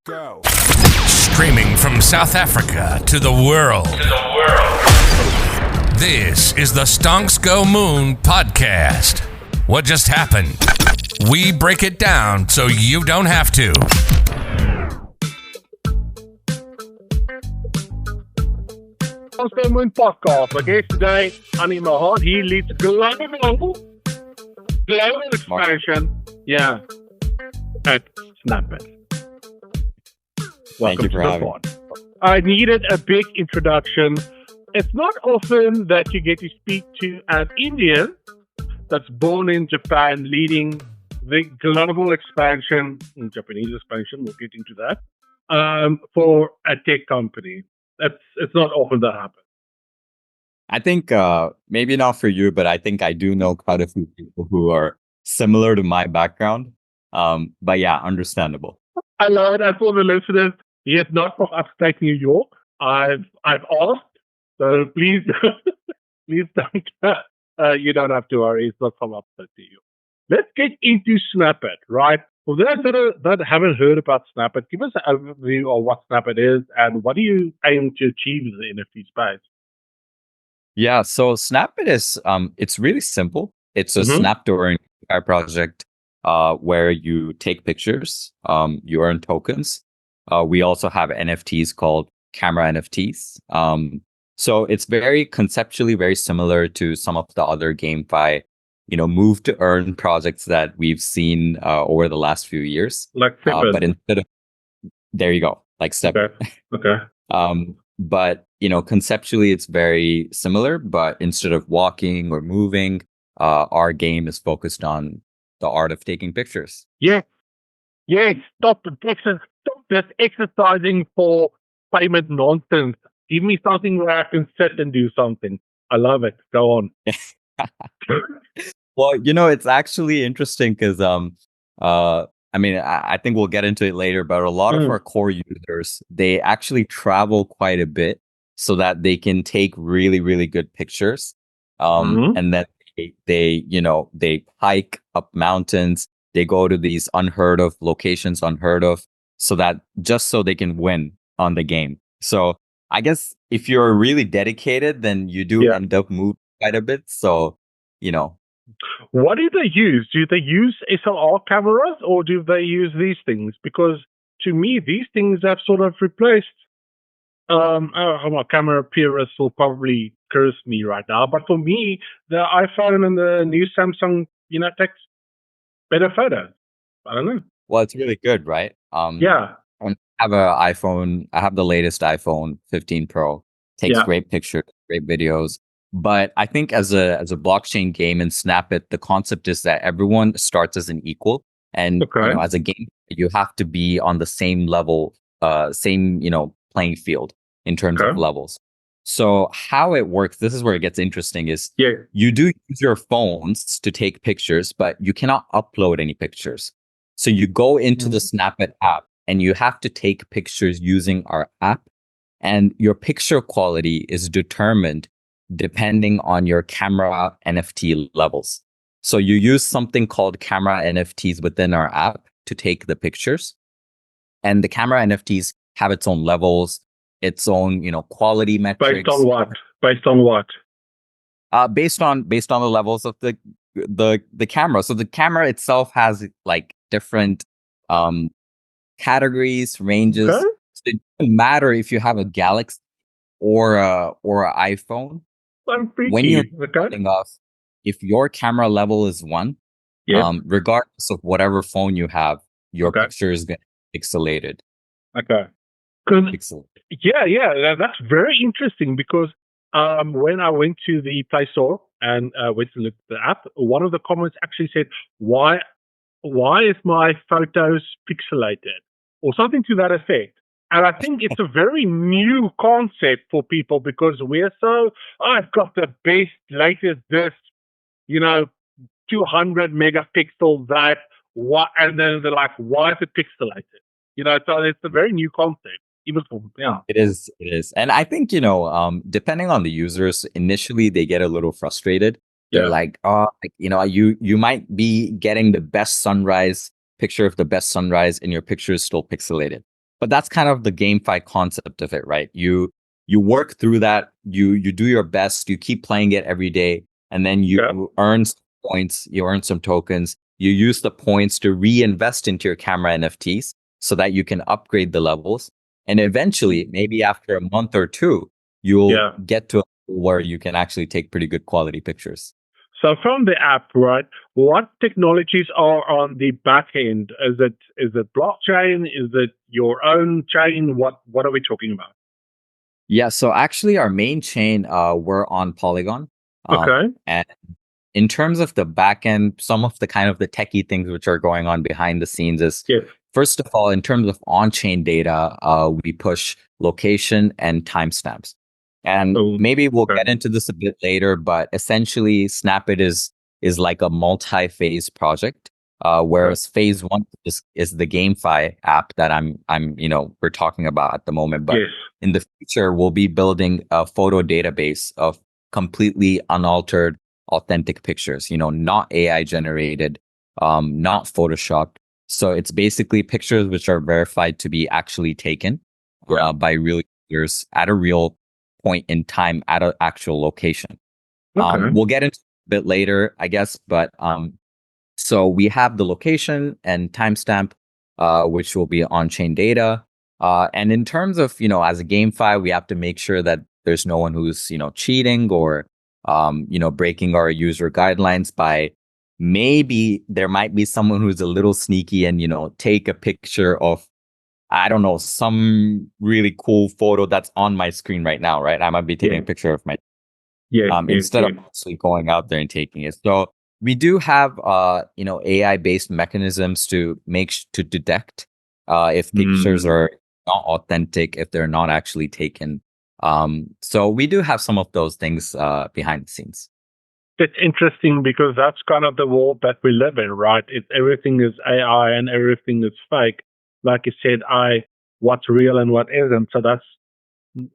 Go. Streaming from South Africa to the world. This is the Stonks Go Moon podcast. What just happened? We break it down so you don't have to. Stonks Go Moon podcast. My guest today, Ani Mohan. He leads global expansion. Yeah. At SNPIT. Thank you for having me. I needed a big introduction. It's not often that you get to speak to an Indian that's born in Japan, leading the global expansion, Japanese expansion, we'll get into that, for a tech company. It's not often that happens. I think maybe not for you, but I think I do know quite a few people who are similar to my background. But yeah, understandable. I love it. And for the listeners, he is not from upstate New York. I've asked, so please, please don't. You don't have to worry. It's not from upstate New York. Let's get into SNPIT, right? For those that haven't heard about SNPIT, give us an overview of what SNPIT is and what do you aim to achieve in the NFT space? Yeah, so SNPIT is it's really simple. It's a snap to earn project where you take pictures, you earn tokens. We also have NFTs called Camera NFTs. So it's very conceptually very similar to some of the other GameFi, move to earn projects that we've seen over the last few years. Like SNPIT. But instead of, there you go, like SNPIT. Okay. But conceptually it's very similar, but instead of walking or moving, our game is focused on the art of taking pictures. Yeah. Stop this exercising for payment nonsense. Give me something where I can sit and do something. I love it. Go on. Well, it's actually interesting because I think we'll get into it later, but a lot of our core users, they actually travel quite a bit so that they can take really, really good pictures. And then they hike up mountains, they go to these unheard of locations, so they can win on the game. So I guess if you're really dedicated, then you do end up moving quite a bit. So, What do they use? Do they use SLR cameras or do they use these things? Because to me, these things have sort of replaced. My camera purists will probably curse me right now, but for me, the iPhone and the new Samsung, takes better photos. I don't know. Well, it's really good, right? Yeah. I have I have the latest iPhone 15 Pro. Takes great pictures, great videos. But I think as a blockchain game in SNPIT, the concept is that everyone starts as an equal, and as a game, you have to be on the same level, same playing field in terms of levels. So how it works, this is where it gets interesting, is you do use your phones to take pictures, but you cannot upload any pictures. So you go into the SNPIT app and you have to take pictures using our app, and your picture quality is determined depending on your camera NFT levels. So you use something called Camera NFTs within our app to take the pictures. And the Camera NFTs have its own levels, its own, quality metrics. Based on what? Based on the levels of the camera. So the camera itself has like different categories, ranges. Okay. So it doesn't matter if you have a Galaxy or an iPhone. When you're starting off, if your camera level is 1, regardless of whatever phone you have, your picture is going to be pixelated. Okay. That's very interesting because when I went to the Play Store and went to look at the app, one of the comments actually said, why is my photos pixelated? Or something to that effect. And I think it's a very new concept for people because we're I've got the best, latest, this, 200 megapixel that, what, and then they're like, why is it pixelated? So it's a very new concept. Even for, It is. And I think, depending on the users, initially they get a little frustrated. They're like, you might be getting the best sunrise, picture of the best sunrise, and your picture is still pixelated. But that's kind of the GameFi concept of it, right? You work through that, you do your best, you keep playing it every day, and then you earn some points, you earn some tokens, you use the points to reinvest into your camera NFTs so that you can upgrade the levels. And eventually, maybe after a month or two, you'll get to a level where you can actually take pretty good quality pictures. So from the app, right, what technologies are on the back end? Is it blockchain? Is it your own chain? What are we talking about? Yeah, so actually our main chain, we're on Polygon. Okay. And in terms of the back end, some of the kind of the techie things which are going on behind the scenes is, first of all, in terms of on-chain data, we push location and timestamps. And maybe we'll get into this a bit later, but essentially SNPIT is like a multi-phase project. Whereas phase one is the GameFi app that we're talking about at the moment. But in the future, we'll be building a photo database of completely unaltered, authentic pictures, not AI generated, not photoshopped. So it's basically pictures which are verified to be actually taken by real users at a real point in time at an actual location. We'll get into it a bit later, I guess, but so we have the location and timestamp, which will be on-chain data. And in terms of, as a GameFi, we have to make sure that there's no one who's, cheating or, breaking our user guidelines by maybe there might be someone who's a little sneaky and, take a picture of, I don't know, some really cool photo that's on my screen right now, right? I might be taking a picture of my, instead of actually going out there and taking it. So we do have, AI-based mechanisms to to detect if pictures are not authentic, if they're not actually taken. So we do have some of those things behind the scenes. It's interesting because that's kind of the world that we live in, right? Everything is AI and everything is fake. Like you said, what's real and what isn't. So that's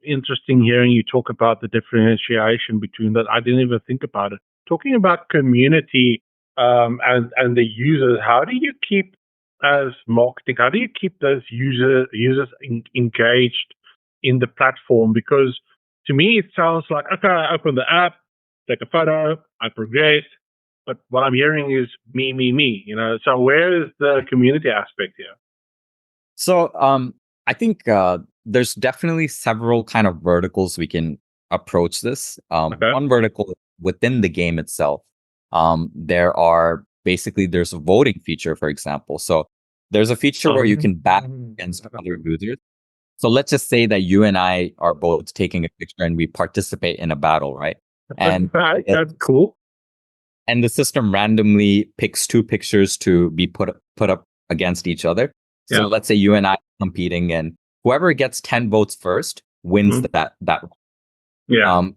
interesting hearing you talk about the differentiation between that. I didn't even think about it. Talking about community and the users, how do you keep, as marketing, how do you keep those users engaged in the platform? Because to me, it sounds like, okay, I open the app, take a photo, I progress, but what I'm hearing is me. So where is the community aspect here? So I think there's definitely several kind of verticals we can approach this. One vertical within the game itself, there's a voting feature, for example. So there's a feature where you can battle against other users. So let's just say that you and I are both taking a picture and we participate in a battle, right? And that's cool. And the system randomly picks two pictures to be put up against each other. So let's say you and I are competing, and whoever gets 10 votes first wins that.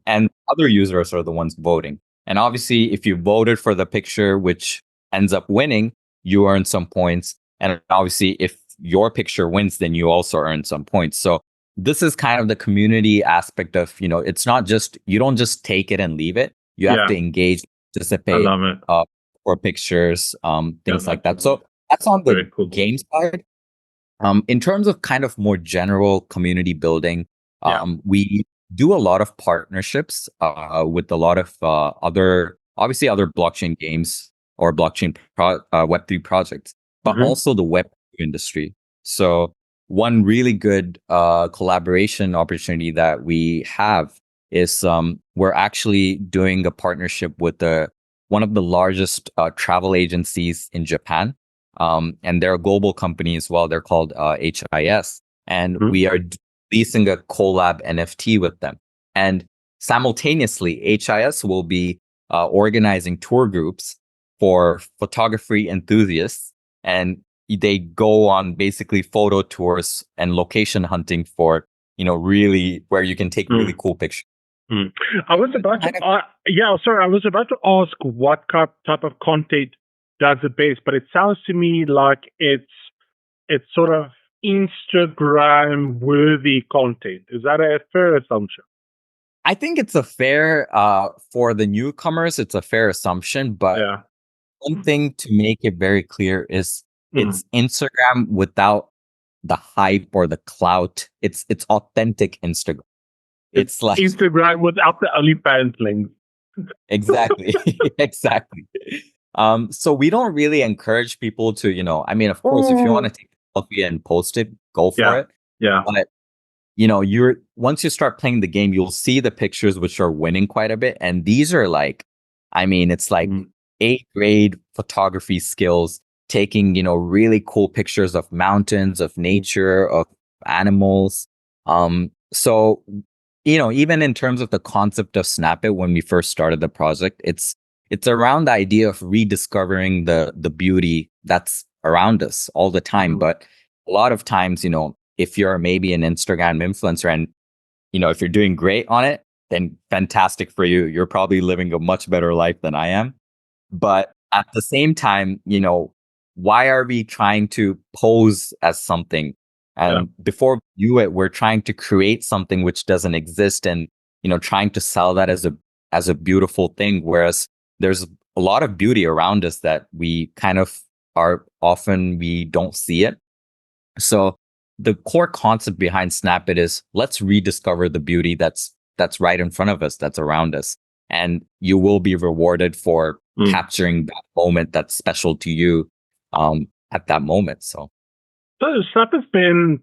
And other users are the ones voting. And obviously, if you voted for the picture which ends up winning, you earn some points. And obviously, if your picture wins, then you also earn some points. So this is kind of the community aspect of, it's not just, you don't just take it and leave it. You have to engage, participate, I love it. For pictures, things like that. So that's on the game side. In terms of kind of more general community building, we do a lot of partnerships with a lot of other blockchain games or blockchain Web3 projects, but also the Web2 industry. So one really good collaboration opportunity that we have is we're actually doing a partnership with one of the largest travel agencies in Japan. And they're a global company as well. They're called HIS. And we are releasing a collab NFT with them. And simultaneously, HIS will be organizing tour groups for photography enthusiasts. And they go on basically photo tours and location hunting for, really where you can take really cool pictures. I was about to ask what type of content does it best, but it sounds to me like it's sort of Instagram worthy content. Is that a fair assumption? I think it's a fair for the newcomers. It's a fair assumption, but one thing to make it very clear is it's Instagram without the hype or the clout. It's authentic Instagram. It's like Instagram without the OnlyFans links. exactly, exactly. So we don't really encourage people to, I mean, of course, if you want to take a selfie and post it, go for it. Yeah. But once you start playing the game, you'll see the pictures which are winning quite a bit. And these are like, I mean, it's like 8th grade photography skills, taking, really cool pictures of mountains, of nature, of animals. So, even in terms of the concept of Snap It, when we first started the project, it's around the idea of rediscovering the beauty that's around us all the time. But a lot of times, if you're maybe an Instagram influencer and, if you're doing great on it, then fantastic for you. You're probably living a much better life than I am. But at the same time, why are we trying to pose as something? And before we do it, we're trying to create something which doesn't exist and, trying to sell that as a beautiful thing. Whereas there's a lot of beauty around us that we kind of we don't see it. So the core concept behind Snap It is let's rediscover the beauty that's right in front of us, that's around us. And you will be rewarded for capturing that moment that's special to you at that moment. So Snap has been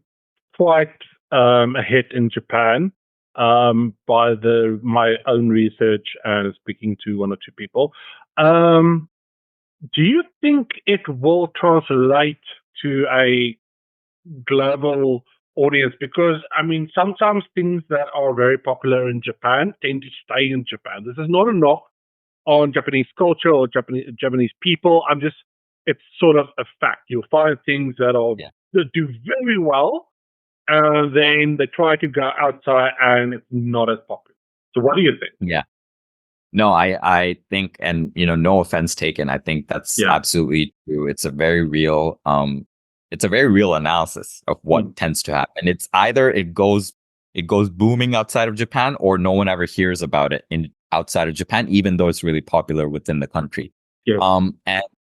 quite a hit in Japan by my own research and speaking to one or two people. Do you think it will translate to a global audience? Because I mean, sometimes things that are very popular in Japan tend to stay in Japan. This is not a knock on Japanese culture or Japanese people. It's sort of a fact. You'll find things that do very well, and then they try to go outside and it's not as popular. So what do you think? Yeah. No, I think, and no offense taken, I think that's absolutely true. It's a very real analysis of what tends to happen. It's either it goes booming outside of Japan, or no one ever hears about it outside of Japan, even though it's really popular within the country. And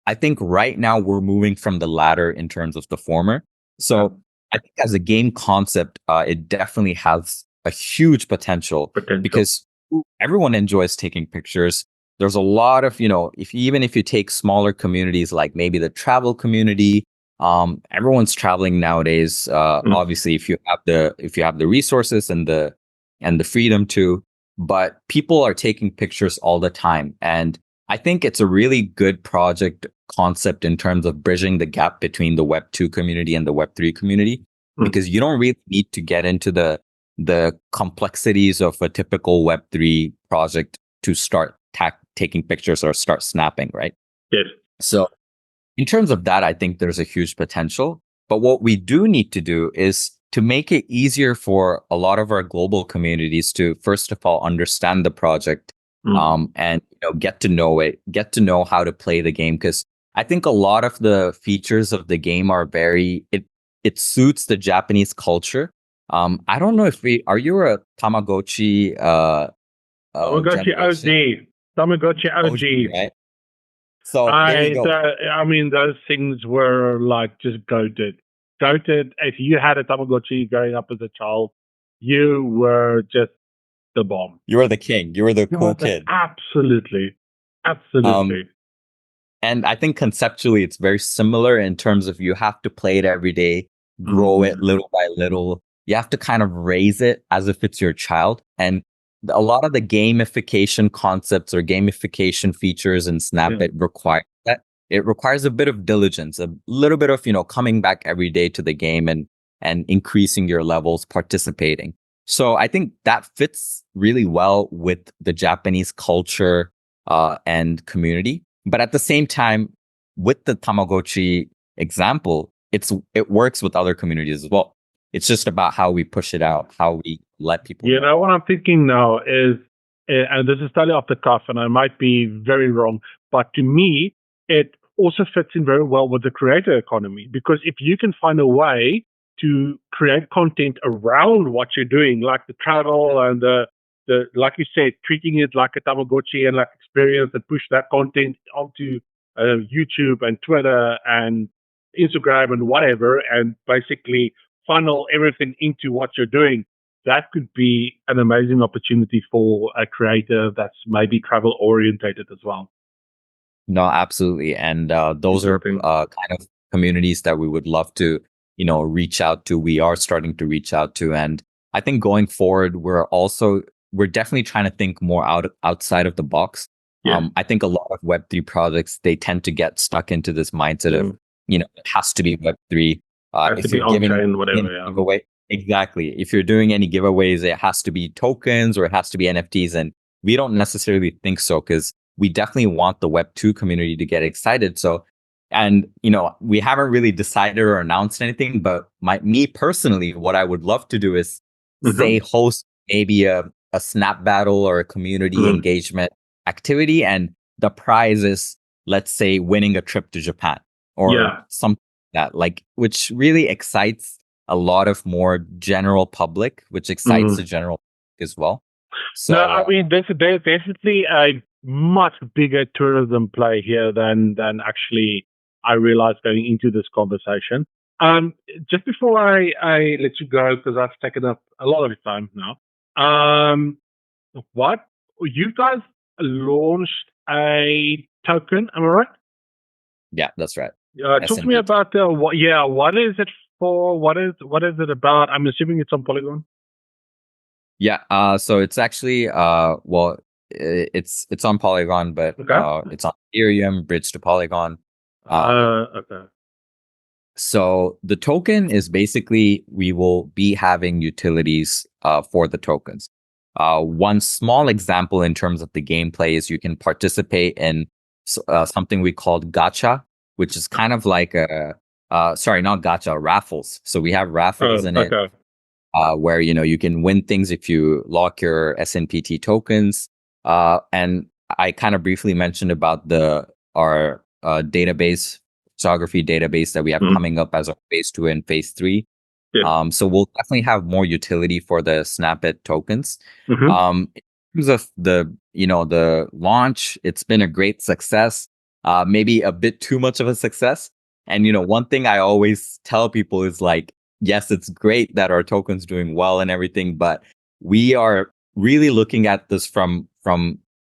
I think right now we're moving from the latter in terms of the former. So I think as a game concept, it definitely has a huge potential. Because everyone enjoys taking pictures. There's a lot of, if you take smaller communities like maybe the travel community, everyone's traveling nowadays. Obviously, if you have the resources and the freedom to, but people are taking pictures all the time. And I think it's a really good project concept in terms of bridging the gap between the Web 2 community and the Web 3 community, because you don't really need to get into the complexities of a typical Web3 project to start taking pictures or start snapping, right? Yes. So in terms of that, I think there's a huge potential. But what we do need to do is to make it easier for a lot of our global communities to, first of all, understand the project and get to know it, get to know how to play the game. Because I think a lot of the features of the game are it suits the Japanese culture. I don't know if are you a Tamagotchi Tamagotchi OG. Tamagotchi OG. Right? So there you go. I mean, those things were like just goated. If you had a Tamagotchi growing up as a child, you were just the bomb. You were the king. You were the cool kid. Absolutely. And I think conceptually it's very similar in terms of you have to play it every day, grow it little by little. You have to kind of raise it as if it's your child. And a lot of the gamification concepts or gamification features in Snap It require that. It requires a bit of diligence, a little bit of, coming back every day to the game and increasing your levels, participating. So I think that fits really well with the Japanese culture and community. But at the same time, with the Tamagotchi example, it works with other communities as well. It's just about how we push it out, how we let people know. What I'm thinking now is, and this is totally off the cuff, and I might be very wrong, but to me, it also fits in very well with the creator economy. Because if you can find a way to create content around what you're doing, like the travel and the like you said, treating it like a Tamagotchi and like experience, and push that content onto YouTube and Twitter and Instagram and whatever, and basically funnel everything into what you're doing, that could be an amazing opportunity for a creator that's maybe travel orientated as well. No, absolutely. And those are kind of communities that we would love to, reach out to. We are starting to reach out to. And I think going forward, we're definitely trying to think more outside of the box. Yeah. I think a lot of Web3 projects, they tend to get stuck into this mindset of, it has to be Web3. If you're giving whatever, giveaway, exactly. If you're doing any giveaways, it has to be tokens or it has to be NFTs. And we don't necessarily think so, because we definitely want the Web2 community to get excited. So, and, we haven't really decided or announced anything, but me personally, what I would love to do is say host maybe a snap battle or a community engagement activity. And the prize is, let's say, winning a trip to Japan or something like that, which really excites a lot of more general public, which excites the general public as well. So, no, I mean, there's definitely a much bigger tourism play here than actually I realized going into this conversation. Just before I let you go, because I've taken up a lot of your time now, what you guys launched a token, am I right? Yeah, that's right. Talk to me about what is it for? What is it about? I'm assuming it's on Polygon. Yeah, so it's actually it's on Polygon, but it's on Ethereum, bridge to Polygon. Okay. So the token is basically, we will be having utilities for the tokens. One small example in terms of the gameplay is you can participate in something we called gacha, which is kind of like raffles. So we have raffles in it. Where you can win things if you lock your SNPIT tokens. And I kind of briefly mentioned about our database, photography database that we have coming up as our phase 2 and phase 3. Yeah. So we'll definitely have more utility for the SNPIT tokens. In terms of the launch, it's been a great success. Maybe a bit too much of a success. And one thing I always tell people is yes, it's great that our token's doing well and everything, but we are really looking at this from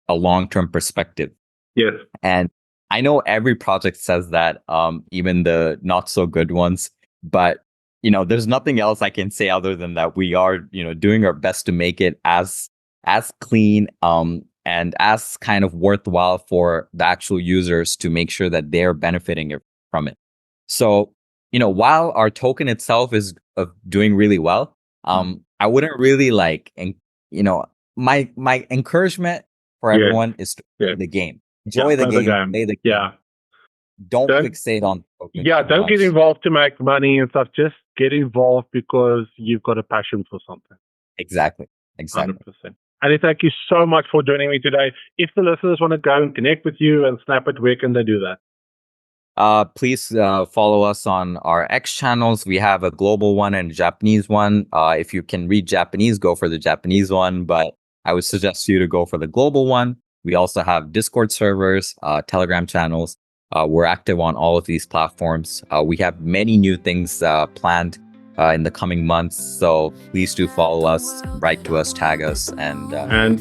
a long-term perspective. Yes. And I know every project says that, even the not so good ones, but there's nothing else I can say other than that we are, doing our best to make it as clean, and as kind of worthwhile for the actual users to make sure that they're benefiting from it. So, while our token itself is doing really well, I wouldn't really my encouragement for everyone is to play the game. Enjoy the game, play the game. Yeah. Don't fixate on token. Yeah, don't get involved to make money and stuff. Just get involved because you've got a passion for something. Exactly. 100%. And thank you so much for joining me today. If the listeners want to go and connect with you and SNPIT, where can they do that? Please follow us on our X channels. We have a global one and a Japanese one. If you can read Japanese, go for the Japanese one, but I would suggest you to go for the global one. We also have Discord servers, Telegram channels. We're active on all of these platforms. We have many new things planned in the coming months, so please do follow us, write to us, tag us, and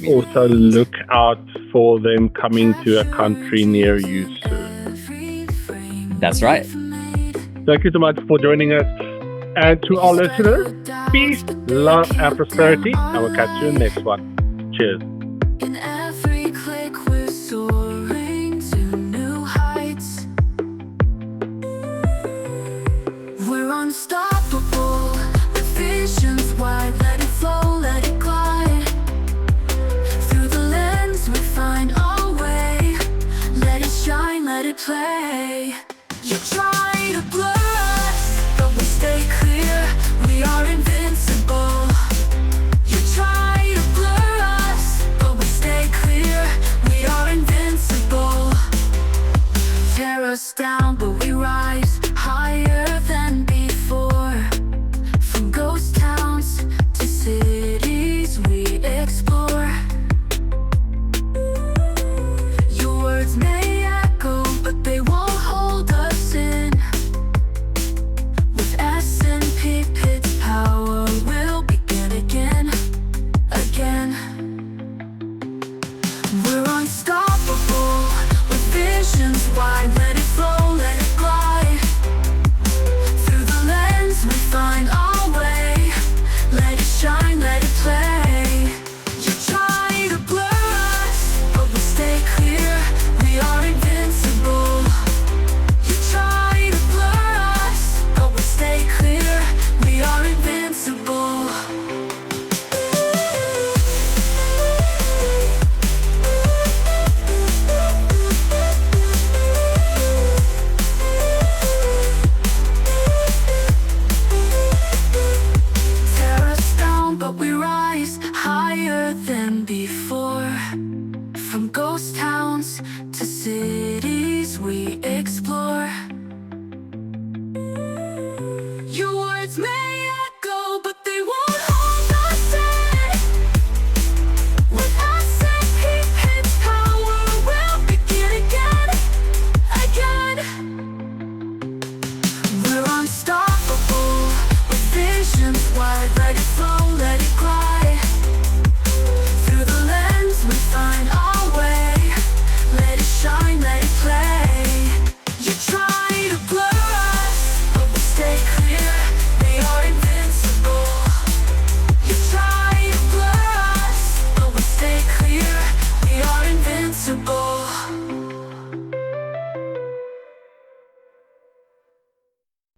also look out for them coming to a country near you soon. That's right. Thank you so much for joining us. And to our listeners, peace, love, and prosperity. I will catch you in the next one. Cheers.